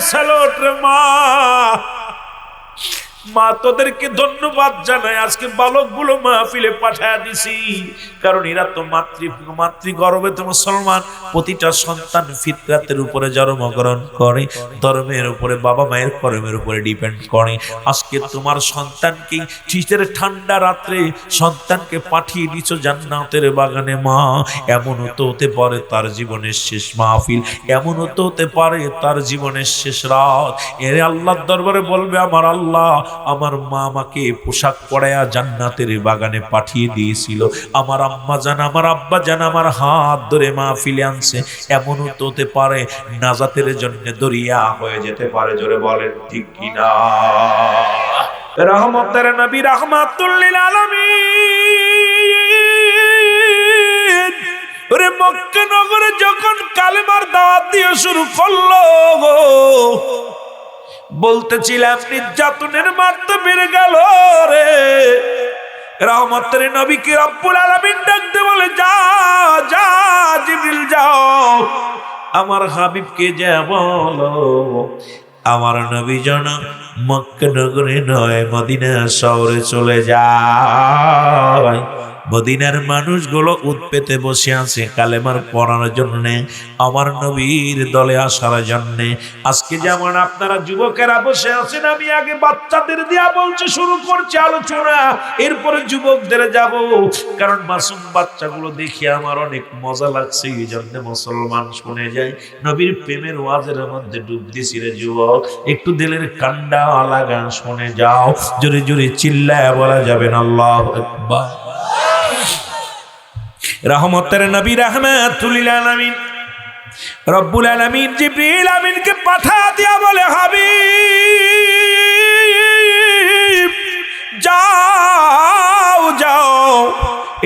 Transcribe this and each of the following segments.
Salute রে মা। মা তোদেরকে ধন্যবাদ জানাই, আজকে বালকগুলো মাহফিলে পাঠায় দিছি, কারণ এরা তো মাতৃগর্ভে তো মুসলমান। প্রতিটা সন্তান ফিতরাতের উপরে জন্মগ্রহণ করে, ধর্মের উপরে, বাবা মায়ের কর্মের উপরে ডিপেন্ড করে। আজকে তোমার সন্তানকে শীতের ঠান্ডা রাত্রে সন্তানকে পাঠিয়ে দিছো জান্নাতের বাগানে। মা, এমনও তো হতে পারে তার জীবনের শেষ মাহফিল, এমনও তো হতে পারে তার জীবনের শেষ রাত। এর আল্লাহর দরবারে বলবে, আমার আল্লাহ, আমার মা আমাকে পোশাক পরায়া জান্নাতের বাগানে পাঠিয়ে দিয়েছিল, আমার আম্মা জান, আমার আব্বা জান আমার হাত ধরে মাহফিলে আনছে। এমনও তো হতে পারে নাজাতের জন্য দরিয়া হয়ে যেতে পারে। জোরে বলেন ঠিক কিনা? রহমতের নবী রাহমাতুল লিল আলামিন ওরে মক্কা নগরে যখন কালেমার দাওয়াত দিয়ে শুরু করলো, বলতেছিলাম নির্যাতনের মাত্রা বেড়ে গেল রে। রহমতের নবীকে রব্বুল আলামিন ডাকতে বলে, যা যা জিবরিল যাও, আমার হাবিবকে যা বলো আমার নবী যেন মক্কা নগরে নয় মদিনা শহরে চলে যায়। মদিনার মানুষগুলো উৎপেতে বসে আছে কালেমার পড়ানোর জন্য, আমার নবীর দলে আসার জন্য। আজকে যেমন আপনারা যুবকেরা বসে আছেন, আমি আগে বাচ্চাদের দিয়া বলছি, শুরু করছি আলোচনা, এরপরে যুবকদের যাব, কারণ মাসুম বাচ্চাগুলো দেখে আমার অনেক মজা লাগছে, এই জন্য মুসলমান শুনে যায়। নবীর প্রেমের ওয়াজের মধ্যে ডুব দিছি রে যুবক, একটু দিলের কান্ডা লাগা শুনে যাও, জোরে জোরে চিল্লায় বলা যাবে না আল্লাহু আকবার। রহমতের নবী রাহমাতুল লিল আলামিন রব্বুল আলামিন জিবরিল আমিনকে পাঠা দিয়া বলে, হাবিব যাও যাও,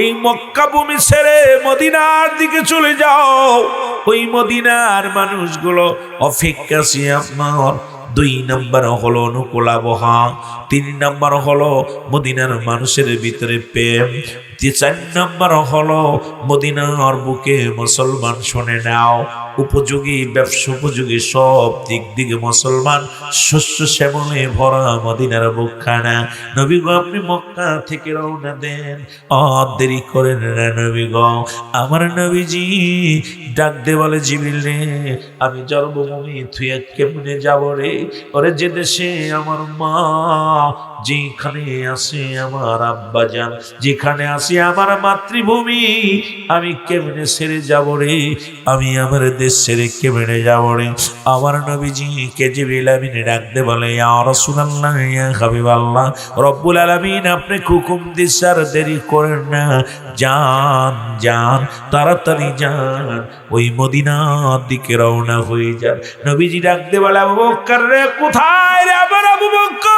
এই মক্কা ভূমি ছেড়ে মদিনার দিকে চলে যাও। ওই মদিনার মানুষগুলো অপেক্ষাছি আপনার। 2 নম্বর হলো অনুকূল আবহাওয়া, 3 নম্বর হলো মদিনার মানুষের ভিতরে প্রেম, 4 নম্বর হলো মদিনার বুকে মুসলমান শুনে নাও উপযোগী, ব্যবসা উপযোগী সব দিক দিকে মুসলমান শস্য শ্যামলে ভরা মদিনার বুকখানা। নবী গো, আপনি মক্কা থেকে রওনা দেন, দেরি করেন না নবী গো। আমার নবীজি ডাক দে বলে, জিবরিল রে, আমি জন্মভূমি থুয়ে কেমনে যাব রে? ওরে যে দেশে আমার মা, যেখানে আছে আমার আব্বা জান, যেখানে আছে আমার মাতৃভূমি, আমি কেমনে ছেড়ে যাব রে? আমি আমার দেশ ছেড়ে কেমনে যাব রে? আমার নবীজি কে জিবরিল আমিন ডাকতে বলে, ইয়া রাসূলুল্লাহ, ইয়া হাবিবাল্লাহ, রব্বুল আলামিন আপনি হুকুম দিছেন, আর দেরি করেন না, যান যান, তাড়াতাড়ি যান, ওই মদিনার দিকে রওনা হয়ে যান। নবীজি ডাকতে বলে, আবু বকর রে, কোথায় রে আমার আবু বকর?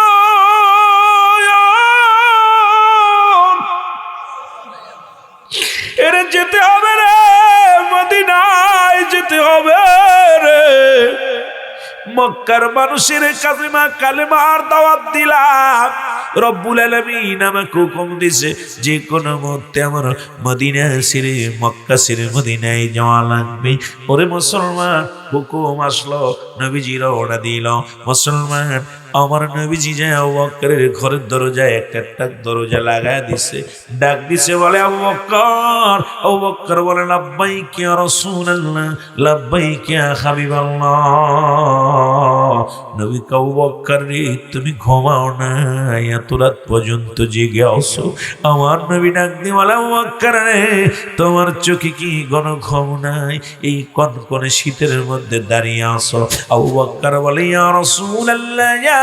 এরে যেতে হবে রে, মদিনায় যেতে হবে রে। মক্কার মানুষের কালিমা কালেমার দাওয়াত দিলাম, রব্বুল আলামিন আমাকে হুকুম দিছে যে কোনো মুহূর্তে আমার মদিনা ছেড়ে, মক্কা ছেড়ে মদিনায় যাওয়া লাগবে। ওরে মুসলমান, হুকুম আসলো, নবীজি রওনা দিল। মুসলমান, আমার নবীজি যায় আবু বকরের ঘরের দরজায় একটা দরজা লাগায় দিছে, ডাক দিছে, বলে, আবু বকর। আবু বকর বলে, লাব্বাইক ইয়া রাসূলুল্লাহ, লাব্বাইক ইয়া হাবিবাল্লাহ। নবী আবু বকর রে, তুমি ঘুমাও না, এত রাত পর্যন্ত জেগে আসো। আমার নবী ডাক দিয়ে বলে, আবু বকর রে, তোমার চোখে কি ঘন ঘুম নাই? এই কনকনে শীতের মধ্যে দাঁড়িয়ে আসো। আবু বকর বলে, ইয়া রাসূলুল্লাহ, ইয়া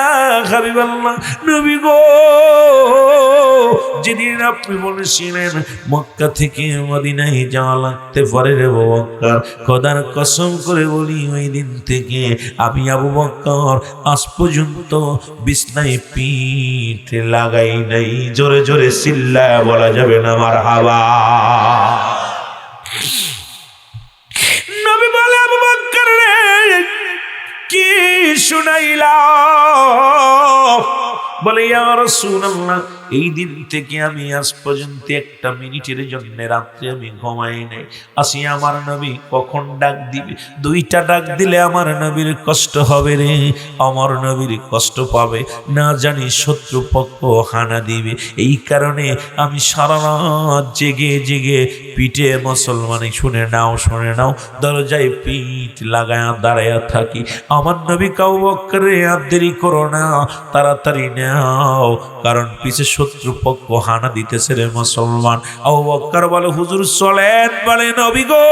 হাবিবাল্লাহ, নবী গো, যেদিন আপনি বলেছিলেন মক্কা থেকে মদিনায় যাওয়া লাগতে পারে রে আবু বকর, খোদার কসম করে বলি, ওই দিন থেকে আমি আবু বকর আজ পর্যন্ত বিছনায় পিঠ লাগাই নাই। জোরে জোরে চিল্লায়া বলা যাবে না মারহাবা। নবী বলে, আবু বকর রে, কি শুনাইলা? বলে, ইয়া রাসূলুল্লাহ, এই দিন থেকে আমি আজ পর্যন্ত একটা মিনিটের জন্য রাত্রে আমি ঘুমাই নাই। আসি আমার নবী কখন ডাক দিবে, দুইটা ডাক দিলে আমার নবীর কষ্ট হবে রে, আমার নবীর কষ্ট পাবে, না জানি শত্রুপক্ষ হানা দিবে। এই কারণে আমি সারা রাত জেগে জেগে পিঠে মুসলমানে শুনে নাও দরজায় পিঠ লাগায়া দাঁড়ায়া থাকি। আমার নবী কাউ বকরে আর দেরি করো না, তাড়াতাড়ি নাও, কারণ পিছে শত্রুপক্ষ হানা দিতেছে রে মুসলমান। আবু বকর বলে হুজুর চলেন, বলে নবী গো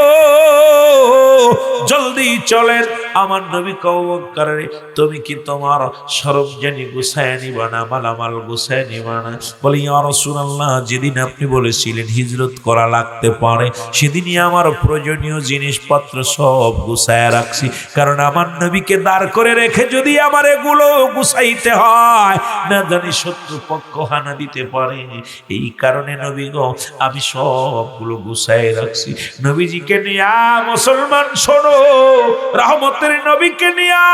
জলদি চলেন। আমার নবী কাউ বকরে তুমি কি তোমার সরঞ্জানি গুছায় নিবা না, মালামাল গুছায় নিবা না? বলে ইয়া রাসূলুল্লাহ, যেদিন আপনি বলেছিলেন হিজরত করা লাগতে পারে সেদিনই আমার প্রয়োজনীয় জিনিসপত্র সব গুছায় রাখছি, কারণ আমার নবীকে দাঁড় করে রেখে যদি আমার এগুলো গুছাইতে হয় না জানি শত্রুপক্ষ হানা দিতে পারে। এই কারণে নবী গো আমি সবগুলো গুছায় রাখছি। নবীজিকে নিয়া মুসলমান শোনো, রহমতের নবীকে নিয়া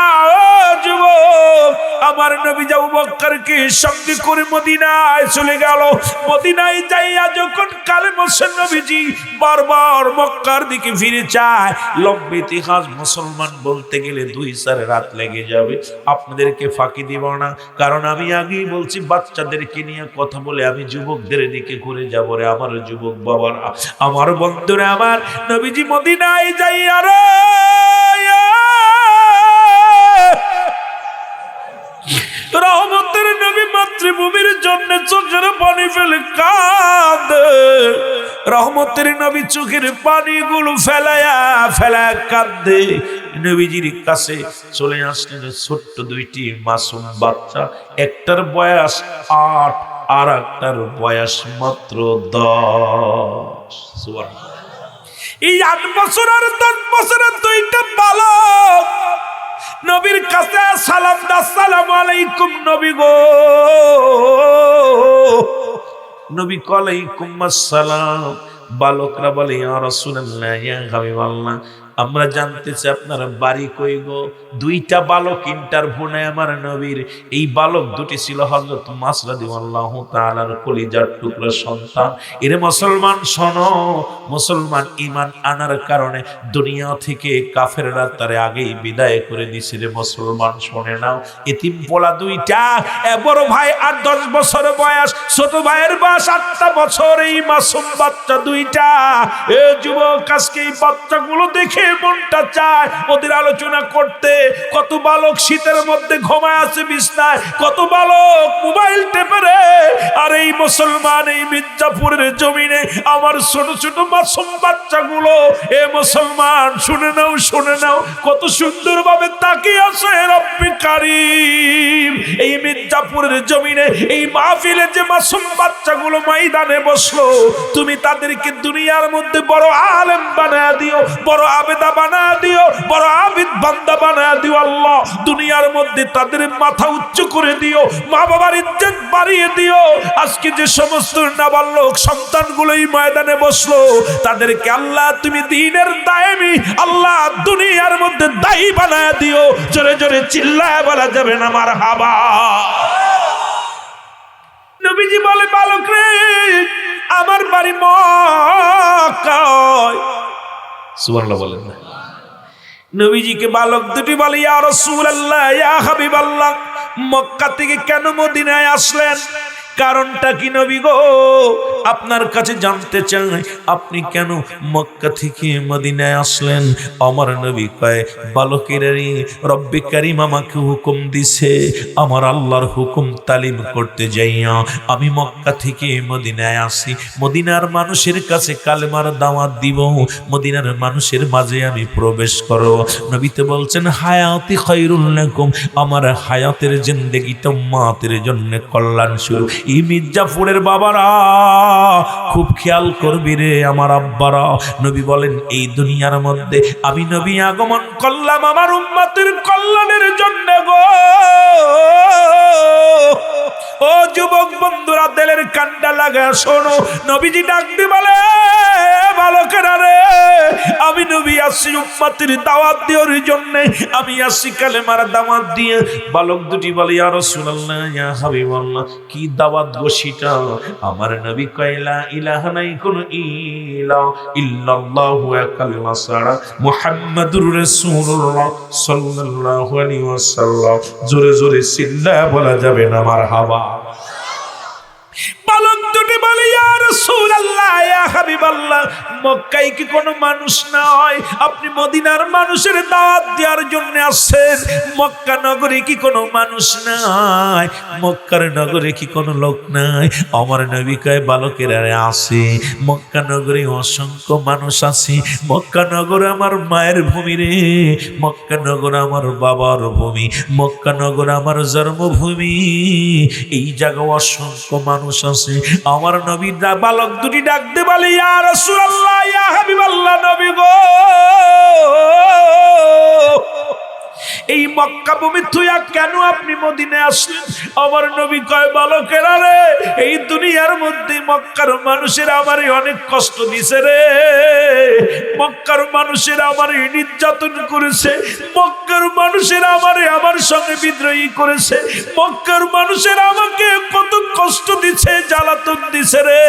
যুবক আমার নবী আবু বকরকে সঙ্গে করে মদিনায় চলে গেল। মদিনায় যাইয়া যখন কালেমা নবীজি বারবার মক্কার দিকে ফিরে চায়। লম্বা ইতিহাস মুসলমান বলতে গেলে 2-4 রাত লেগে যাবে, আপনাদেরকে ফাঁকি দিব না, কারণ আমি আগেই বলছি বাচ্চাদেরকে নিয়ে কথা বলে আমি যুবকদের দিকে ঘুরে যাব রে। আমার যুবক বাবারা, আমার বন্ধুরা, আমার নবীজি মদিনায় যাইয়া রে রহমতের নবী মাতৃভূমির জন্য চোখের পানি ফেলে কাঁদে। রহমতের নবী চোখের পানিগুলো ফেলায়া ফেলায়া কাঁদে। নবীজির কাছে চলে আসলেন ছোট্ট 2টি মাসুম বাচ্চা, একটার বয়স 8 আর একটার বয়স মাত্র 10। সুবহানাল্লাহ। এই 8 বছর আর 10 বছরের 2টা বালক নবীর কাছে সালাম দা, আসসালামু আলাইকুম নবী গো। নবী ওয়ালাইকুম আসসালাম। বালকরা বলে ইয়া রাসূলুল্লাহ, ইয়া হাবিবাল্লাহ, আমরা জানতে চাই আপনার বাড়ি কই গো? 2টা বালক ইন্টারভিউ নেয় আমার নবীর। এই বালক 2টি ছিল হযরত মাস রাদিয়াল্লাহু তাআলার কলিজার টুকরা সন্তান। এরে মুসলমান শোনো, মুসলমান ঈমান আনার কারণে দুনিয়া থেকে কাফেররা তারে আগেই বিদায় করে দিয়েছে রে মুসলমান, শুনে নাও। এতিম পোলা 2টা, বড় ভাই 8-10 বছর বয়স, ছোট ভাইয়ের বয়স 8টা বছর। এই মাসুম বাচ্চা 2টা, এ যুবক আজকে এই বাচ্চাগুলো দেখে মনটা চায় ওদের আলোচনা করতে। কত বালক শীতের মধ্যে ঘুমায় আছে বিছনায়, কত বালক মোবাইল টেপে রে। আর এই মুসলমান এই মির্জাপুরের জমিনে আমার ছোট ছোট মাসুম বাচ্চাগুলো, এ মুসলমান শুনে নাও, শুনে নাও, কত সুন্দর ভাবে তাকিয়ে আছে রব্বে কারীম। এই মির্জাপুরের জমিনে এই মাহফিলে যে মাসুম বাচ্চাগুলো ময়দানে বসলো, তুমি তাদেরকে দুনিয়ার মধ্যে বড় আলেম বানায় দিও, বড় আবেদা বানায় দিও, বড় আবিদ বান্দা বানায় দিও আল্লাহ। দুনিয়ার মধ্যে তাদের মাথা উচ্চ করে দিও, মা বাবার ইজ্জত বাড়িয়ে দিও। আজকে যে সমস্ত নাবালক সন্তানগুলো এই ময়দানে বসলো, তাদেরকে আল্লাহ তুমি দ্বীনের দায়েমি আল্লাহ দুনিয়ার মধ্যে দায়ী বানায় দিও। জোরে জোরে চিল্লায় বলা যাবে না মারহাবা। নবীজি বলে বালক রে, আমার বাড়ি মক্কায়। সুবহানাল্লাহ বলেন না। নবীজিকে বালক 2টি বলে ইয়া রাসূলুল্লাহ, ইয়া হাবিবাল্লাহ, মক্কা থেকে কেন মদিনায় আসলেন? কারণটা কি নবী গো? আপনার কাছে জানতে চাই আপনি কেন মক্কা থেকে মদিনায় আসলেন? আমার নবী কয়, বালকেরাই রব্বে কারীম আমাকে হুকুম দিছে, আমার আল্লাহর হুকুম তালিম করতে যাইয়া আমি মক্কা থেকে মদিনায় আসি। মদিনার মানুষের কাছে কালেমার দাওয়াত দিব, মদিনার মানুষের মাঝে আমি প্রবেশ করব। নবী তো বলছেন হায়াতি খায়রুল লাকুম, আমার হায়াতের জিন্দেগিটা উম্মতের জন্য কল্যাণ শুরু। এই মির্জাপুরের বাবারা খুব খেয়াল করবি রে আমার আব্বারা। নবী বলেন এই দুনিয়ার মধ্যে আমি নবী আগমন করলাম আমার উম্মতের কল্যাণের জন্য গো। ও যুবক বন্ধুরা, দিলের কান্ডা লাগা শোনো, নবীজি ডাক দিয়ে বলে বালকেরা রে, আমি নবী আসি উম্মতের দাওয়াত দেওয়ার জন্য, আমি আসি কালেমার দাওয়াত দিয়ে। বালক দুটি বলে ইয়া রাসূলুল্লাহ, ইয়া হাবিবাল্লাহ, কি দাওয়াত গো সেটা? আমার নবী কয় লা ইলাহা, নাই কোন ইলাহ ইল্লাল্লাহু আল্লাহ ছাড়া, মুহাম্মাদুর রাসূলুল্লাহ সাল্লাল্লাহু আলাইহি ওয়াসাল্লাম। জোরে জোরে চিল্লায়া বলা যাবে না মারহাবা। বালক দুটি বলে ইয়া রাসূলুল্লাহ, ইয়া হাবিবাল্লাহ, মক্কায় কি কোনো মানুষ নাই? আপনি মদিনার মানুষের দাওয়াত দেওয়ার জন্য আসছেন, মক্কা নগরে কি কোনো মানুষ নাই? মক্কার নগরে কি কোনো লোক নাই? আমার নবী কয় বালকেরা আছে, মক্কা নগরে অসংখ্য মানুষ আছে। মক্কা নগর আমার মায়ের ভূমি রে, মক্কা নগর আমার বাবার ভূমি, মক্কা নগর আমার জন্মভূমি। এই জায়গায় অসংখ্য মানুষ আছে। আমার নবী বালক দুটি ডাকতে বলে ইয়া রাসূলুল্লাহ, ইয়া হাবিবাল্লাহ, নবী গো, এই মক্কা ভূমি থুইয়া কেন আপনি মদিনায় আসলেন? আমার নবী কয় বালকেরা রে, এই দুনিয়ার মধ্যে মক্কার মানুষের আমারে অনেক কষ্ট দিছে রে, মক্কার মানুষের আমারে নির্যাতন করেছে, মক্কার মানুষের আমারে আমার সঙ্গে বিদ্রোহী করেছে, মক্কার মানুষের আমাকে কত কষ্ট দিছে, জ্বালাতন দিছে রে।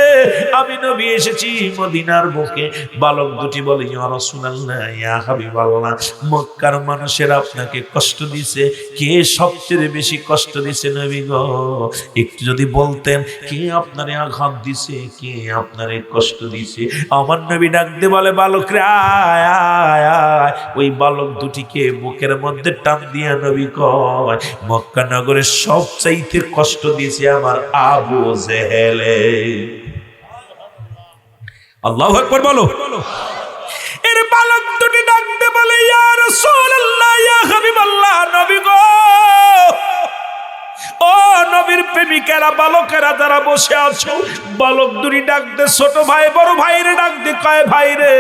আমি নবী এসেছি মদিনার বুকে। বালক দুটি বলে ইয়া রাসূলুল্লাহ, ইয়া হাবিবাল্লাহ, মক্কার মানুষের আপনাকে কষ্ট দিছে, কে সবচেয়ে বেশি কষ্ট দিছে নবী গো? একটু যদি বলতেন কে আপনারে আঘাত দিছে, কে আপনারে কষ্ট দিছে। আমার নবী ডাকতে বলে বালকরে আয় আয় আয়। ওই বালক দুটিকে বুকের মধ্যে টান দিয়া নবী কয় মক্কা নগরে সবচাইতে কষ্ট দিছে আমার আবু জেহেলে। আল্লাহু আকবার বলো। এর বালক দুটি ডাকতে বলে ইয়া রাসূলুল্লাহ, ইয়া হাবিবাল্লাহ, নবী গো, ও নবীর প্রেমিকেরা, বালকেরা যারা বসে আছো, বালক দুটি ডাকতে ছোট ভাই বড় ভাইরে ডাকতে কয় ভাই রে,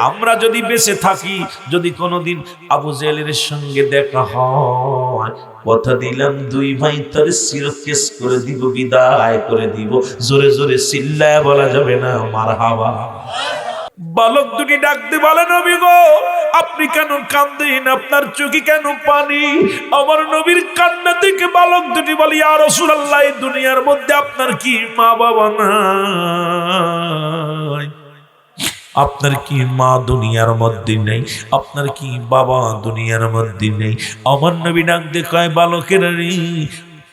আমরা যদি বেঁচে থাকি, যদি কোনোদিন আবু জেহেলের সঙ্গে দেখা হয়, কথা দিলাম দুই ভাই তোর শিরকেস করে দিব, বিদায় করে দিব। জোরে জোরে চিল্লায়া বলা যাবে না মারহাবা। বালক দুটি ডাকতে বলে নবী গো, আপনি কেন কাঁদেন? আপনার চোখে কেন পানি? আমার নবীর কান্না থেকে বালক দুটি বলে ইয়া রাসূলুল্লাহ, এই দুনিয়ার মধ্যে আপনার কি মা বাবা নাই? আপনার কি মা দুনিয়ার মধ্যে নেই? আপনার কি বাবা দুনিয়ার মধ্যে নেই? আমার নবী ডাকতে কয় বালকের রে,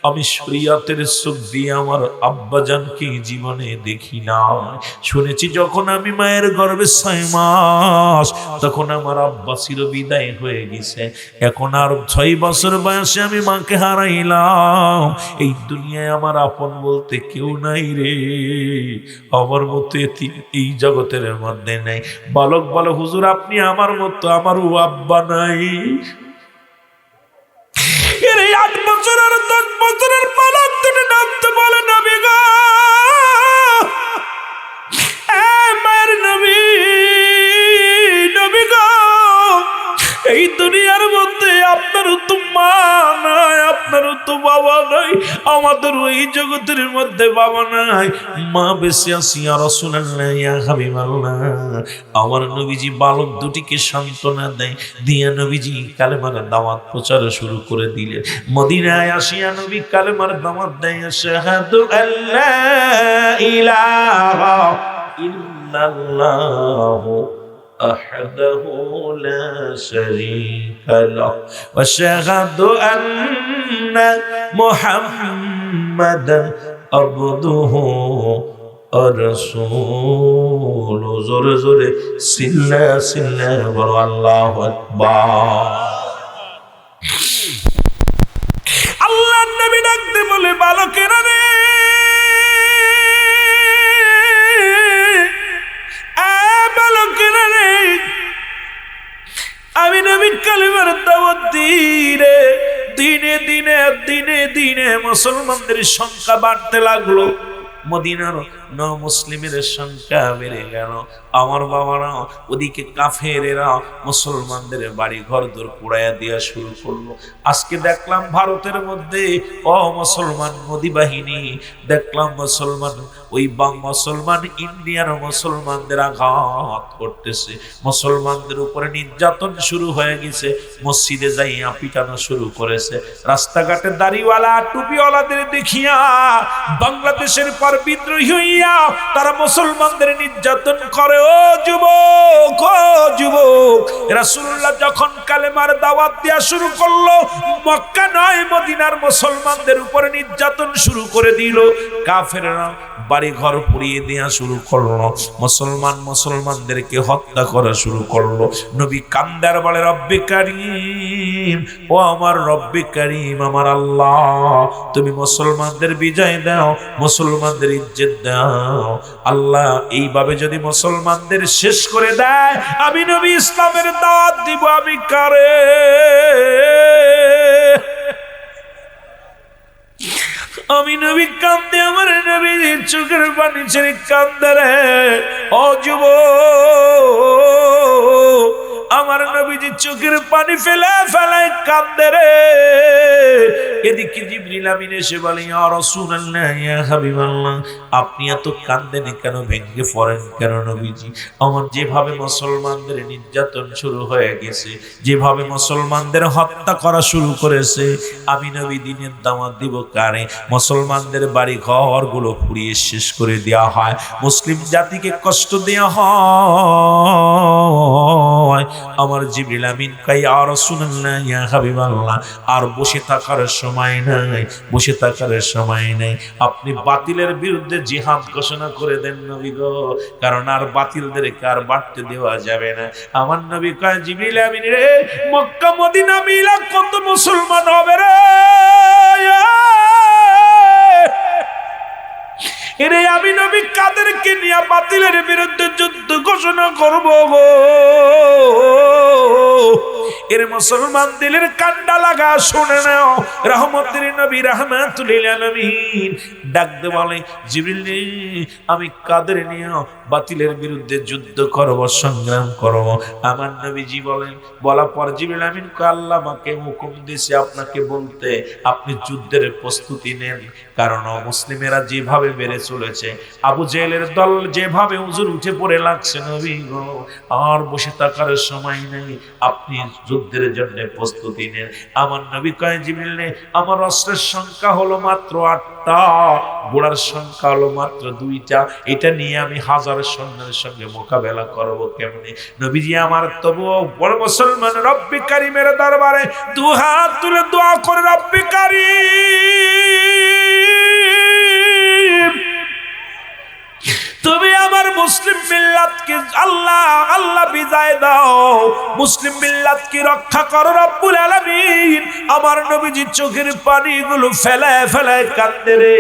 আমি শরীয়তের চোখ দিয়ে আমার আব্বাজানকে জীবনে দেখি না। শুনেছি যখন আমি মায়ের গর্ভে 6 মাস, তখন আমার আব্বা চির বিদায় হয়ে গেছে। এখন আর 6 বছর বয়সে আমি মাকে হারাইলাম। এই দুনিয়ায় আমার আপন বলতে কেউ নাই রে, আমার মতো এই জগতের মধ্যে নেই। বালক বলে হুজুর, আপনি আমার মতো, আমারও আব্বা নাই। 8 বছর আর 10 বছরের বালক দুটি ডাকতে বলে নবী গো, মায়ের নবী, নবী গো, এই দুনিয়ার মধ্যে আপনারও তো মা নাই, আপনারও তো বাবা নাই, আমাদেরও এই জগতের মধ্যে বাবা নাই, মা বেঁচে আছি। ইয়া রাসূলুল্লাহ, ইয়া হাবিবাল্লাহ, আমার নবীজি বালক দুটিকে সান্ত্বনা দেয়, দিয়া নবীজি কালেমার দাওয়াত প্রচার শুরু করে দিলেন। মদিনায় আসিয়া নবী কালেমার দাওয়াত দেয়, আশহাদু আল্লা ইলাহা ইল্লাল্লাহু أحده لا شريك له وأشهد أن محمدا عبده ورسوله زور زور سلا سلا الله أكبر الله النبي ডাকতে বলে বালকেরা রে আমি নবী কালেমার দাওয়াত দিলে দিনে দিনে দিনে দিনে মুসলমানদের সংখ্যা বাড়তে লাগলো। মদিনার মুসলিমের সংখ্যা বেড়ে গেল। আমার বাবারা ওদিকে কাফেরেরা মুসলমানদের বাড়ি ঘর দূর পোড়াইয়া দেওয়া শুরু করলো। আজকে দেখলাম ভারতের মধ্যে মুসলমান নদী বাহিনী, দেখলাম মুসলমান মুসলমান ইন্ডিয়ার মুসলমানদের আঘাত করতেছে, মুসলমানদের উপরে নির্যাতন শুরু হয়ে গেছে, মসজিদে যাইয়া পিটানো শুরু করেছে। রাস্তাঘাটে দাড়িওয়ালা টুপিওয়ালাদের দেখিয়া বাংলাদেশের পর বিদ্রোহী হইয়া তারা মুসলমানদের নির্যাতন করে। ও যুবক, ও যুবক, রাসূলুল্লাহ যখন কালেমার দাওয়াত দেয়া শুরু করলো, মক্কা নয় মদিনার মুসলমানদের উপরে নির্যাতন শুরু করে দিল। কাফেররা বাড়ি ঘর পুড়িয়ে দেওয়া শুরু করলো, মুসলমানদেরকে হত্যা করা শুরু করলো। নবী কান্দার বলে, রব্বে কারীম, ও আমার রব্বে কারীম, আমার আল্লাহ, তুমি মুসলমানদের বিজয় দাও, মুসলমানদের ইজ্জত দাও। আল্লাহ এইভাবে যদি মুসলমানদের শেষ করে দেয়, আমি নবী ইসলামের দাওয়াত দিব আমি কারে? আমি নবী কান্দে, আমার নবী চোখের পানি ছেড়ে কান্দে রে। ও যুবক, আমার নবীজি চোখের পানি ফেলে ফেলে কান্দে রে। এদিকে জিবরিল আমিন এসে বলে, ইয়া রাসূলুল্লাহ, ইয়া হাবিবাল্লাহ, আপনি এত কান্দেন কেন, ভেঙে পড়েন কেন নবীজি? আমার যেভাবে মুসলমানদের নির্যাতন শুরু হয়ে গেছে, যেভাবে মুসলমানদের হত্যা করা শুরু করেছে, আমি নবী দিনের দাওয়াত দিব কারে? মুসলমানদের বাড়ি ঘরগুলো পুড়িয়ে শেষ করে দেওয়া হয়, মুসলিম জাতিকে কষ্ট দেওয়া হয়। আমার জিবরিল আমিন কয়, ইয়া রাসূলুল্লাহ, ইয়া হাবিবাল্লাহ, আর বসে থাকার সময় নাই, বসে থাকার সময় নাই, আপনি বাতিলের বিরুদ্ধে জিহাদ ঘোষণা করে দেন নবী গো, কারণ আর বাতিলদেরকে আর বাড়তে দেওয়া যাবে না। আমার নবী কয়, জিবরিল আমিন রে, মক্কা মদিনা মিলা কত মুসলমান হবে রে? এরে আমি নবী কাদেরকে নিয়ে বাতিলের বিরুদ্ধে যুদ্ধ ঘোষণা করব গো? এর মুসলমান দিলের কান্ডা লাগা শুনে নাও। রহমতের নবী রাহমাতুল লিল আলামিন ডাক দে বলে, জিবরিল রে, আমি কাদের নিয়ে বাতিলের বিরুদ্ধে যুদ্ধ করব, সংগ্রাম করব? আমার নবীজি বলেন, বলা পর জিবরিল আমিন কয়, আল্লাহ আমাকে হুকুম দিয়েছে আপনাকে বলতে, আপনি যুদ্ধের প্রস্তুতি নেন। কারণ মুসলিমেরা যেভাবে বেড়ে চলেছে, আবু জেহেলের দল যেভাবে হুজুর উঠে পড়ে লাগছে, নবী গো আর বসে থাকার সময় নেই, আপনি যুদ্ধের জন্য প্রস্তুতি নেন। আমার নবী কয়, জিবরিল রে, আমার অস্ত্রের সংখ্যা হলো মাত্র 8টা, ঘোড়ার সংখ্যা হলো মাত্র 2টা, এটা নিয়ে আমি হাজার সৈন্যের সঙ্গে মোকাবেলা করব কেমনে? নবীজি আমার তবুও বড় মুসলমান রব্বে কারীমের দরবারে দুহাত তুলে দোয়া করে, রব্বে কারীম, তুমি আমার মুসলিম মিল্লাতকে আল্লাহ আল্লাহ বিজয় দাও, মুসলিম মিল্লাতকে রক্ষা করো রব্বুল আলামিন। আমার নবীজি চোখের পানিগুলো ফেলায় ফেলায় কাঁদে রে।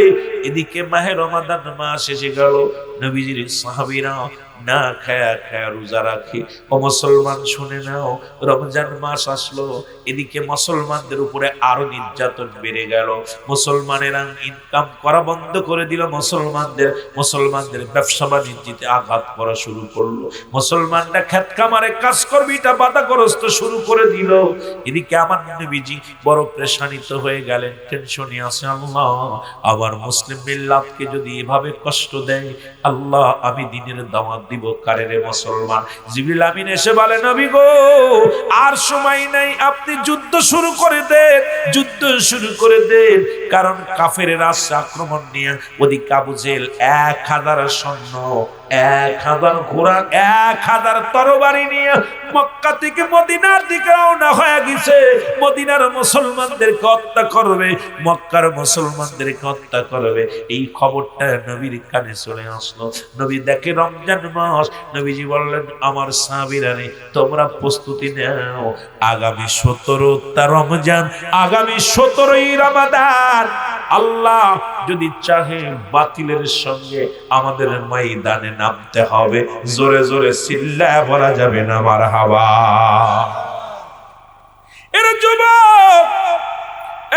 এদিকে মাহে রমাদান মাস এসে গেল, নবীজির সাহাবীরা না খায়া খায়া রোজা রাখে। ও মুসলমান শুনে নাও, রমজান মাস আসলো, এদিকে মুসলমানদের উপরে আরো নির্যাতন বেড়ে গেল। মুসলমানেরা ইনকাম করা বন্ধ করে দিল, মুসলমানদের ব্যবসা বাণিজ্যতে আঘাত করা শুরু করলো, মুসলমানরা খেত খামারে কাজ করবে এটা বাধাগ্রস্ত শুরু করে দিল। এদিকে আমার নবীজি বড় পেরেশানিত হয়ে গেলেন, টেনশনে আছে, আল্লাহ আবার মুসলিম মিল্লাতকে যদি এভাবে কষ্ট দেয়, আল্লাহ আমি দিনের দাওয়াত দিব কারে রে মুসলমান? জিবরিল আমিন এসে বলে, নবী গো আর সময় নাই, আপনি যুদ্ধ শুরু করে দেন, যুদ্ধ শুরু করে দেন। কারণ কাফেরেরা আক্রমণ নিয়ে ওদিকে আবু জেহেল 1000 সৈন্য, 1000 ঘোড়া, 1000 তরবারি নিয়ে মক্কা থেকে মদিনার দিকে রওনা হয়ে গেছে। মদিনার মুসলমানদেরকে হত্যা করবে, মক্কার মুসলমানদেরকে হত্যা করবে। এই খবরটা নবীর কানে চলে আসলো। নবী দেখে রমজান মাস, নবীজি বললেন, আমার সাহাবীরা রে, তোমরা প্রস্তুতি নাও, আগামী 17টা রমজান, আগামী 17ই রমাদান আল্লাহ যদি চাহে বাতিলের সঙ্গে আমাদের ময়দানে নামতে হবে। জোরে জোরে চিল্লায় বলা যাবে না মারহাবা? এর যুবক,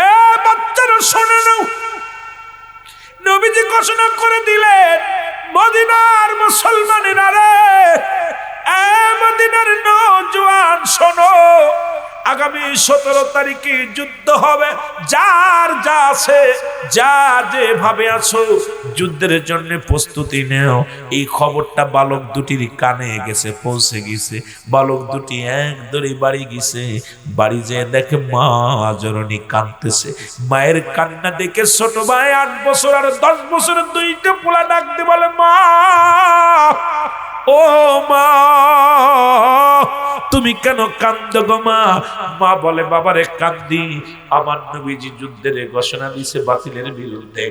এ বাচ্চারা শোনো নাও, নবীজি ঘোষণা করে দিলেন, মদিনার মুসলমানেরা রে, এ মদিনার নওজোয়ান শোনো, আগামী 17 তারিখে যুদ্ধ হবে। যার যা আছে, যা যেভাবে আছো, যুদ্ধের জন্য প্রস্তুতি নেও। এই খবরটা বালক দুটির কানে গেছে, পৌঁছে গেছে। বালক দুটি এক দৌড়ে বাড়ি গেছে। বাড়ি যেয়ে দেখে মা জননী কাঁদতেছে। মায়ের কান্না দেখে ছোট ভাই 8 বছর আর 10 বছরের দুইটা পোলা ডাকতে বলে, মা, ও মা, তুমি কেন কান্দো গো মা? মা বলে, বাবারে কান্দি, আমার নবীজি যুদ্ধের ঘোষণা দিয়েছে বাতিলের বিরুদ্ধে।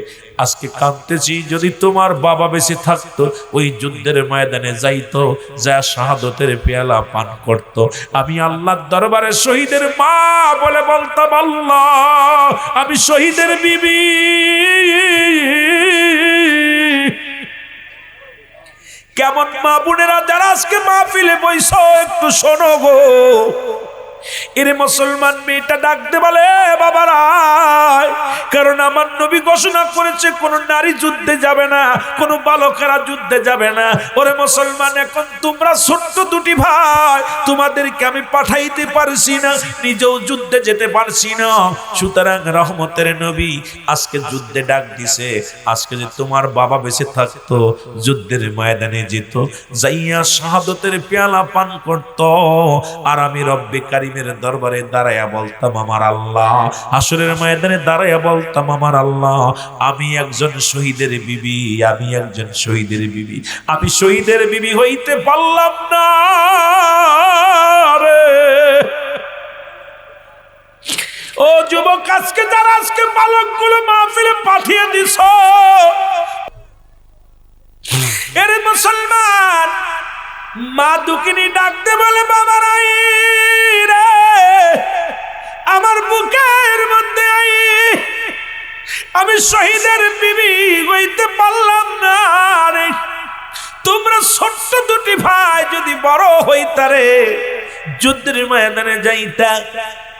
আজকে কাঁদতেছি, যদি তোমার বাবা বেঁচে থাকতো, ওই যুদ্ধের ময়দানে যাইতো, যা শাহাদতের পেয়ালা পান করত। আমি আল্লাহর দরবারে শহীদের মা বলে বলতাম, আল্লাহ, আমি শহীদের বিবি। কেমন মা বোনেরা যারা আজকে মাহফিলে বইছো, একটু শোনো গো। এরে মুসলমান মেয়েটা ডাকতে বলে, বাবারা, কারণ আমার নবী ঘোষণা করেছে কোন নারী যুদ্ধে যাবে না, কোন বালকেরা যুদ্ধে যাবে না। ওরে মুসলমান, এখন তোমরা ছোট্ট দুটি ভাই, তোমাদেরকে আমি পাঠাইতে পারছি না, নিজেও যুদ্ধে যেতে পারছি না। সুতরাং রহমতের নবী আজকে যুদ্ধে ডাক দিছে। আজকে যে তোমার বাবা বেঁচে থাকতো, যুদ্ধের ময়দানে যেত, যাইয়া শাহাদতের পেয়ালা পান করত, আর আমি রব্বে কারিমের দরবারে দাঁড়াইয়া বলতাম, আমার আল্লাহ, হাসরের ময়দানে দাঁড়াইয়া বলতাম, আমার আল্লাহ, আমি একজন শহীদের বিবি, আমি একজন শহীদের বিবি, আমি শহীদের বিবি হইতে পারলাম না রে। ও যুবক, আজকে যারা আজকে বালকগুলো মাহফিলে পাঠিয়ে দিছ, এরে মুসলমান, মা দুঃখিনী ডাকতে বলে, বাবা রাই রে, আমার বুকের মধ্যে আই, আমি শহীদের বিবি হইতে পারলাম না রে। তোমরা ছোট্ট দুটি ভাই যদি বড় হইতারে, যুদ্ধের ময়দানে যাইতা,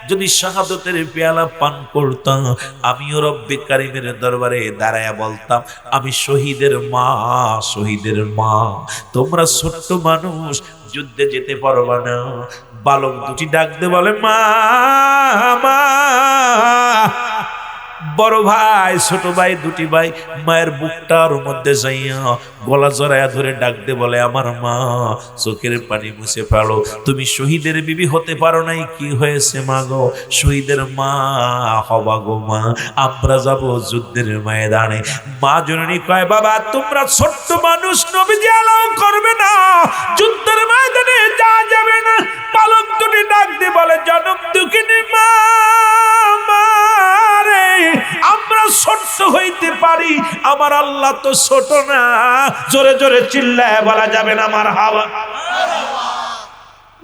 যদি শাহাদতের পেয়ালা পান করতাম, আমিও রব্বে কারিমের দরবারে দাঁড়ায়া বলতাম, আমি শহীদের মা, শহীদের মা। তোমরা ছোট্ট মানুষ, যুদ্ধে যেতে পারবা না। বালক দুটি ডাকতে বলে, মা, মা। বড় ভাই, ছোট ভাই, দুটি ভাই মায়ের বুকটার মধ্যে যাইয়া গলা জড়াইয়া ধরে ডাকতে বলে, আমার মা, চোখের পানি মুছে ফেলো, তুমি শহীদের বিবি হতে পারো নাই, কি হয়েছে মা গো? শহীদের মা হবা গো মা, আমরা যাব যুদ্ধের ময়দানে। মা জননী কয়, বাবা, তোমরা ছোট্ট মানুষ, নবীজি অ্যালাউ করবে না, যুদ্ধের ময়দানে যা যাবে না। বালক দুটি ডাকতে বলে, জনম দুঃখিনী মা, আমরা ছোট্ট হইতে পারি, আমার আল্লাহ তো ছোট না। জোরে জোরে চিল্লায় বলা যাবে না আমার হাওয়া।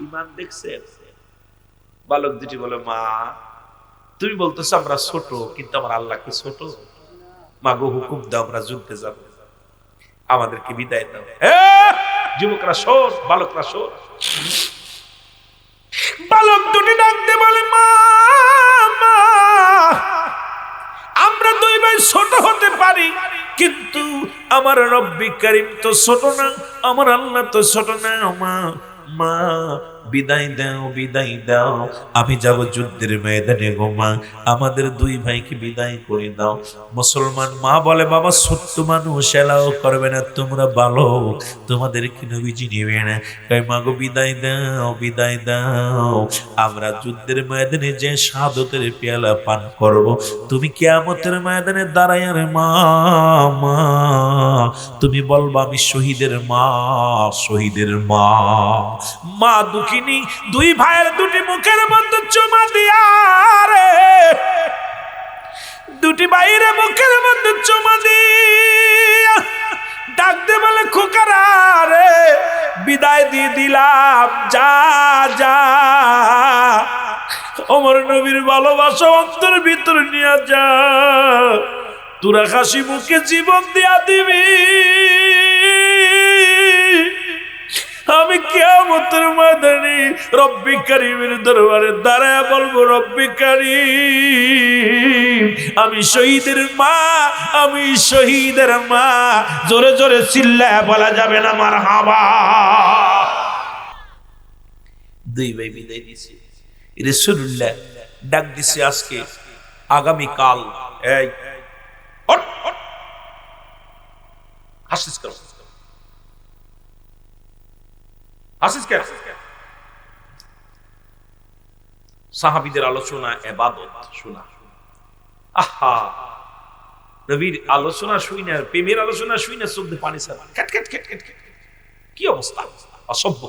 ইমান দেখছে? বালক দুটি বলে, মা, তুমি বলতেছো আমরা ছোট, কিন্তু আমার আল্লাহ কি ছোট? মা গো, হুকুম দাও, আমরা যুদ্ধে যাব, আমাদেরকে বিদায় দাও। যুবকরা শোন, বালকরা শোন। বালক দুটি ডাকতে বলে, মা, আমরা দুই ভাই ছোট হতে পারি, কিন্তু আমার রব্বি কারিম তো ছোট না, আমার আল্লাহ তো ছোট না। মা, মা, বিদায় দাও, বিদায় দাও, আমি যাব যুদ্ধের ময়দানে গো মা, আমাদের দুই ভাইকে বিদায় করে দাও। মুসলমান মা বলে, বাবা, ছোট্ট মানুষ এলাও করবে না, তোমরা বালক, তোমাদেরকে নবীজি নেবে না। তাই মা গো, বিদায় দাও, বিদায় দাও, আমরা যুদ্ধের ময়দানে যে শাহাদতের পেয়ালা পান করব, তুমি কিয়ামতের ময়দানে দাঁড়ায় রে মা, মা, তুমি বলবা, আমি শহীদের মা, শহীদের মা। মা দুঃখিনী দুই ভাইয়ের দুটি মুখের মধ্যে চুমা দিয়া রে, দুটি ভাইয়ের মুখের মধ্যে চুমা দিয়া ডাকতে বলে, খোকারা রে, বিদায় দিয়ে দিলাম, যা যা, ওমর নবীর ভালোবাসা অন্তর ভিতর নিয়ে যা, তোরা হাসি মুখে জীবন দিয়া দিবি, আমি কিয়ামতের ময়দানে রব্বি কারীমের দরবারে দাঁড়ায় বলবো, রব্বি কারীম, আমি শহীদের মা, আমি শহীদের মা। জোরে জোরে চিল্লায় বলা যাবে না মারহাবা। দুই ভাই বিদায় দিছে, রাসূলুল্লাহ ডাক দিছে আজকে আগামী কাল, এই হট হট হাসিস করো, হাসিস কেন? সাহাবীদের আলোচনা ইবাদত শোনা। আহা, নবীর আলোচনা শুই না, প্রেমের আলোচনা শুই না, চোখ দিয়ে পানি ছাড়া ক্যাট ক্যাট ক্যাট ক্যাট। কি অবস্থা! অসভ্য।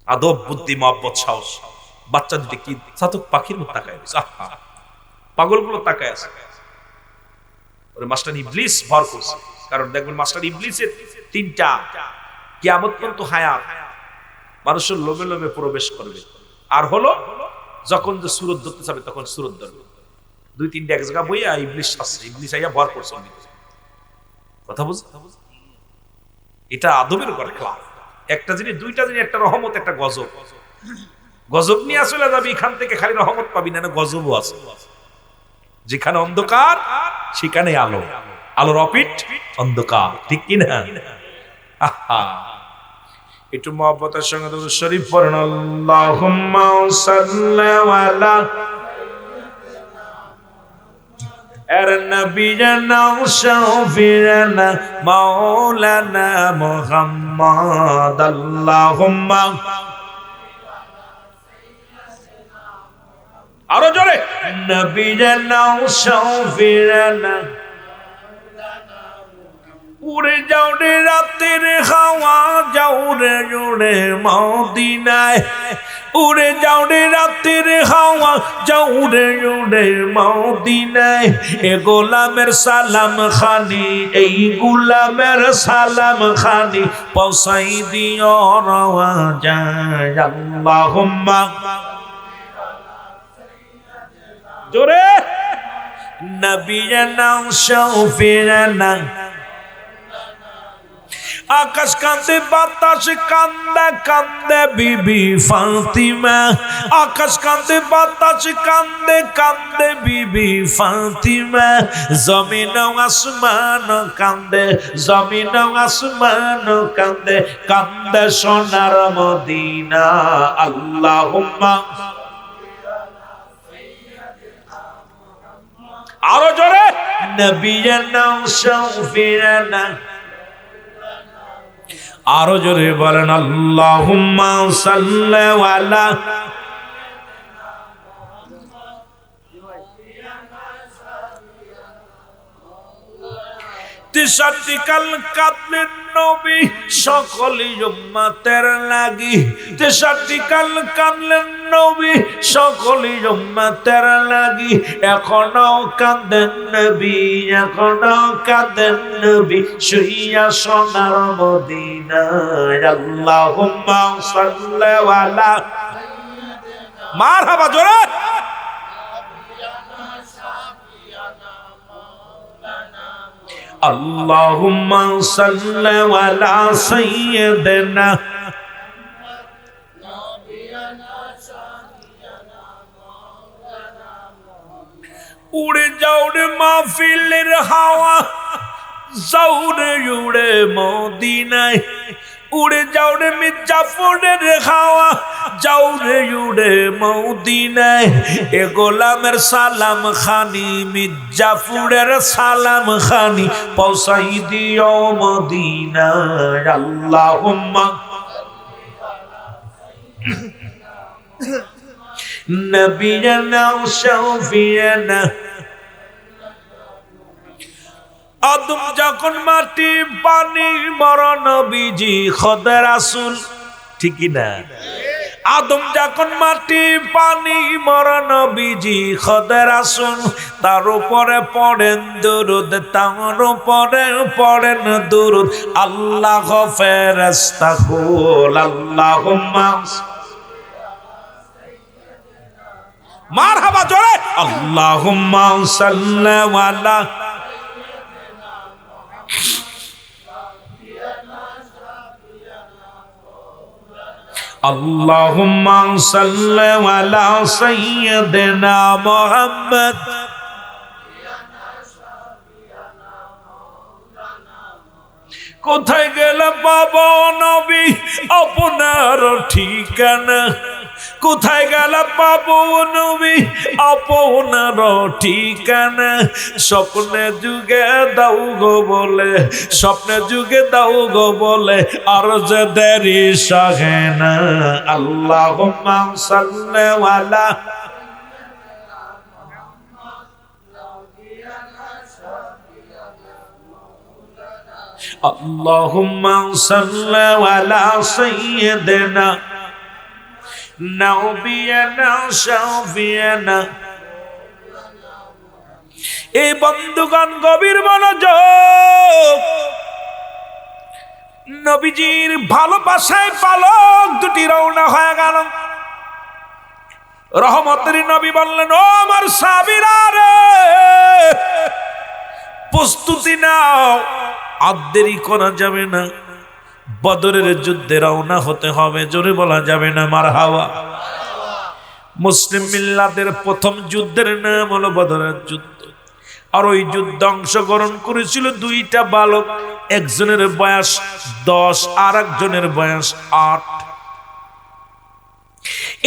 আদব, বুদ্ধি, মহব্বত, সাহস। বাচ্চা দিতে কি চাতক পাখির মতো তাকায় আছে। আহা, পাগলগুলো তাকায় আছে। ওরে মাস্টার ইবলিস ভর করছে। কারণ দেখবেন মাস্টার ইবলিসের তিনটা কিয়ামত পর্যন্ত হায়াত মানুষের লোমে লোমে প্রবেশ করবে। আর হলো যখন যে সুরত ধরতে যাবে তখন সুরত ধরবে। দুই তিনটা এক জায়গা বইয়া ইবলিস আসছে, ইবলিস আইয়া ভর করছে। কথা বুঝ, এটা আদবের উপর খেলা। একটা জিনিস, দুইটা জিনিস, একটা রহমত, একটা গজব। গজব নিয়ে আসলে যাবি এখান থেকে, খালি রহমত পাবি না, গজবও আছে। যেখানে অন্ধকার সেখানে আলো, আলোর অপিট অন্ধকার, ঠিক কিনা? আহা, একটু মহব্বতের সঙ্গে দুরূদ শরীফ পড়েন। আল্লাহুম্মা সাল্লি আলা নবিয়িনা শাফি'না মাওলানা মুহাম্মদ। আল্লাহুম্মা, আরো জোরে, নবিয়িনা শাফি'না। উড়ে যাও রে রাতের হাওয়া, যাও রে জোরে মদিনায়। উড়ে যাও রে রাতের হাওয়া, যাও রে জোরে মদিনায়। এ গোলামের সালাম খানি, এই গোলামের সালাম খানি পৌঁছাই দিও রওয়া যায়। আল্লাহুম্মা, জোরে, নবিয়িনা শাফি'না। আকাশ কান্দে, বাতাস কান্দে, কান্দে বিবি ফাতিমা। আকাশ কান্দে, বাতাস কান্দে, কান্দে বিবি ফাতিমা। জমিন আসমান কান্দে, জমিন আসমান কান্দে, কান্দে সোনার মদিনা। আল্লাহুম্মা, আরো জোরে, নবিয়িনা শাফি'না। আরো জোরে বলেন, আল্লাহুম্মা সাল্লি আলা। তিসাতি কাল কাঁদলেন নবী সকলি উম্মতের লাগি। তিসাতি কাল কাঁদলেন নবী সকলি উম্মতের লাগি। এখনো কাঁদেন নবী, এখনো কাঁদেন নবী শুইয়া সোনার মদিনায়। আল্লাহুম্মা সাল্লি আলা, মারহাবা, জোরে, আল্লাহুম্মা সাল্লি আলা সাইয়্যিদিনা। উড়ে যাও রে মাহফিলের হাওয়া, যাও রে উড়ে মদিনায়। উড়ে যাও রে মির্জাপুরের হাওয়া, যাও রে উড়ে মদিনায়। এ গোলামের সালাম খানি, মির্জাপুরের সালাম খানি পৌঁছাই দিও মদিনায়। আল্লাহুম্মা, নবিয়িনা শাফি'না। আদম যখন মাটি পানি, মরা নবীজি খোদা রাসূল, ঠিক না? আদম যখন মাটি পানি, মরা নবীজি খোদা রাসূল। তার উপরে পড়েন দুরূদ, তার উপরে পড়েন দুরূদ। আল্লাহ ফেরেশতা কুল, আল্লাহুম্মা, মারহাবা, জোরে, আল্লাহুম্মা সাল্লি আলা। আল্লাহুম্মা সাল্লি আলা সাইয়্যিদিনা মুহাম্মদ। কোথায় গেলে পাবো নবী আপনার ঠিকানা? কোথায় গেলে পাবো নবী আপনার ঠিকানা? স্বপ্নে যুগে দাও গো বলে, স্বপ্নে যুগে দাও গো বলে, আর যে দেরি সহে না। আল্লাহুম্মা সাল্লি আলা আল্লাহুম্মা সাল্লি আলা সাইয়্যিদিনা নাবিয়ানা শাফিয়ানা। এই বন্ধুগণ গভীর মনোযোগ। নবীজির ভালোবাসায় পালক দুটি রওনা হয়ে গেল। রহমতের নবী বললেন, ও আমার সাহাবীরা রে, প্রস্তুতি নাও, আর দেরি করা যাবে না। বদরের যুদ্ধে রওনা হতে হবে। জোরে বলা যাবে না মারহাবা। মুসলিম মিল্লাতের প্রথম যুদ্ধের নাম হলো বদরের যুদ্ধ। আর ওই যুদ্ধে অংশগ্রহণ করেছিল দুইটা বালক, একজনের বয়স 10 আর একজনের বয়স 8।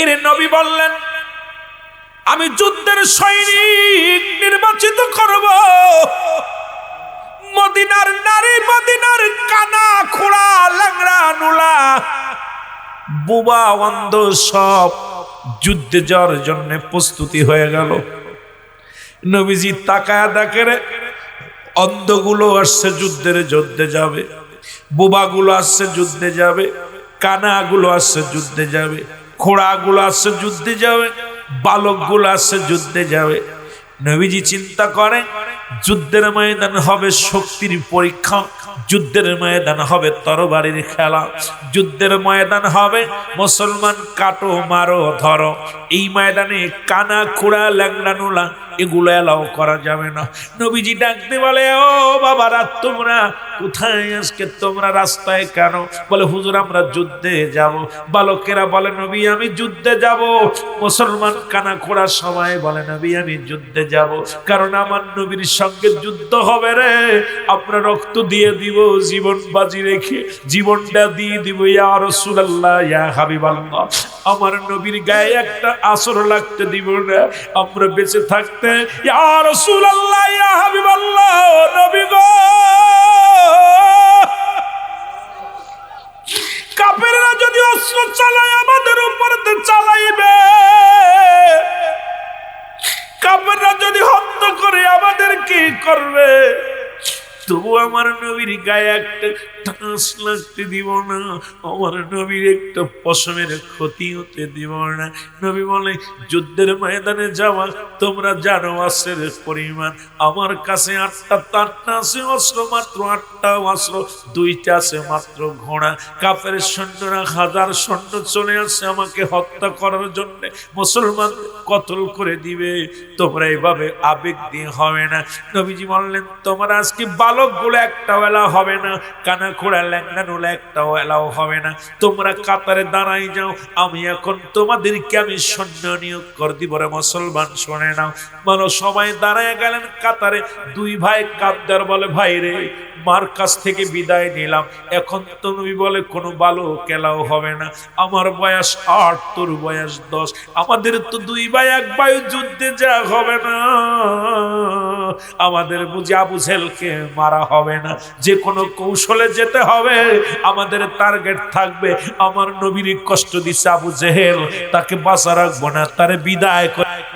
এর নবী বললেন, আমি যুদ্ধের সৈনিক নির্বাচিত করব। মদিনার নারী, মদিনার কানা খোড়া ল্যাংড়া নুলা বুবা অন্ধ সব যুদ্ধে যাওয়ার জন্য প্রস্তুতি হয়ে গেল। নবীজি তাকায়া দেখে রে, অন্ধগুলো আসছে যুদ্ধে যাবে, বুবাগুলো আসছে যুদ্ধে যাবে, কানাগুলো আসছে যুদ্ধে যাবে, খোড়াগুলো আসছে যুদ্ধে যাবে, বালকগুলো আসছে যুদ্ধে যাবে। নবীজি চিন্তা করেন, যুদ্ধের ময়দান হবে শক্তির পরীক্ষা, যুদ্ধের ময়দান হবে তরবারির খেলা, যুদ্ধের ময়দান হবে মুসলমান কাটো মারো ধরো। এই ময়দানে কানা খোড়া ল্যাংড়া নুলা এগুলো এলাও করা যাবে না। নবীজি ডাকতে বলে, ও বাবারা তোমরা কোথায়? আজকে তোমরা রাস্তায় কেন? বলে, হুজুর আমরা যুদ্ধে যাব। বালকেরা বলে, নবী আমি যুদ্ধে যাব। মুসলমান কানা খোড়া সবাই বলে, নবী আমি যুদ্ধে যাব, কারণ আমার নবীর সঙ্গে যুদ্ধ হবে রে। আমরা রক্ত দিয়ে দিব, জীবন বাজি রেখে জীবনটা দিয়ে দিব। ইয়া রাসূলুল্লাহ, ইয়া হাবিবাল্লাহ, আমার নবীর গায়ে একটা আসর লাগতে দিব না আমরা বেঁচে থাকতে। ইয়া রাসূলুল্লাহ, ইয়া হাবিবাল্লাহ, নবী গো, কাফেররা যদি অস্ত্র চালায় আমাদের উপর চালাইবে, কাফেররা যদি হত্যা করে আমাদের কি করবে? তবু আমার নবীর গায়ে একটা ঠাস লাগতে দিব না, আমার নবীর একটা পশমের ক্ষতি হতে দিব না। নবী বলে, যুদ্ধের ময়দানে যাওয়া তোমরা জানো অস্ত্রের পরিমাণ, আমার কাছে 8টা আছে অস্ত্র, মাত্র 8টা অস্ত্র, 2টা আছে মাত্র ঘোড়া। কাফের সৈন্যরা 1000 সৈন্য চলে আসছে আমাকে হত্যা করার জন্য, মুসলমান কতল করে দিবে। তোমরা এভাবে আবেগ দিয়ে হবে না। নবীজি বললেন, তোমরা আজকে বালকগুলো একটা বেলা হবে না, কানা খোড়া ল্যাংড়া নুলা একটা বেলাও হবে না। তোমরা কাতারে দাঁড়াই যাও, আমি এখন তোমাদেরকে আমি সৈন্য নিয়োগ করে দিব রে মুসলমান, শোনে নাও। বলো, সবাই দাঁড়ায় গেলেন কাতারে। 2 ভাই কাঁদদার বলে, ভাই রে, মার কাছ থেকে বিদায় নিলাম, এখন তো নবী বলে কোনো বালক এলাও হবে না। আমার বয়স 8, তোর বয়স 10, আমাদের তো 2 ভাই 1 ভাই যুদ্ধে যা হবে না। আমাদের বুঝি আবু জেহেলকে মারা হবে না, যে কোনো কৌশলে যেতে হবে। আমাদের টার্গেট থাকবে, আমার নবীর কষ্ট দিছে আবু জেহেল, তাকে বাঁচা রাখবো না, তারে বিদায় করে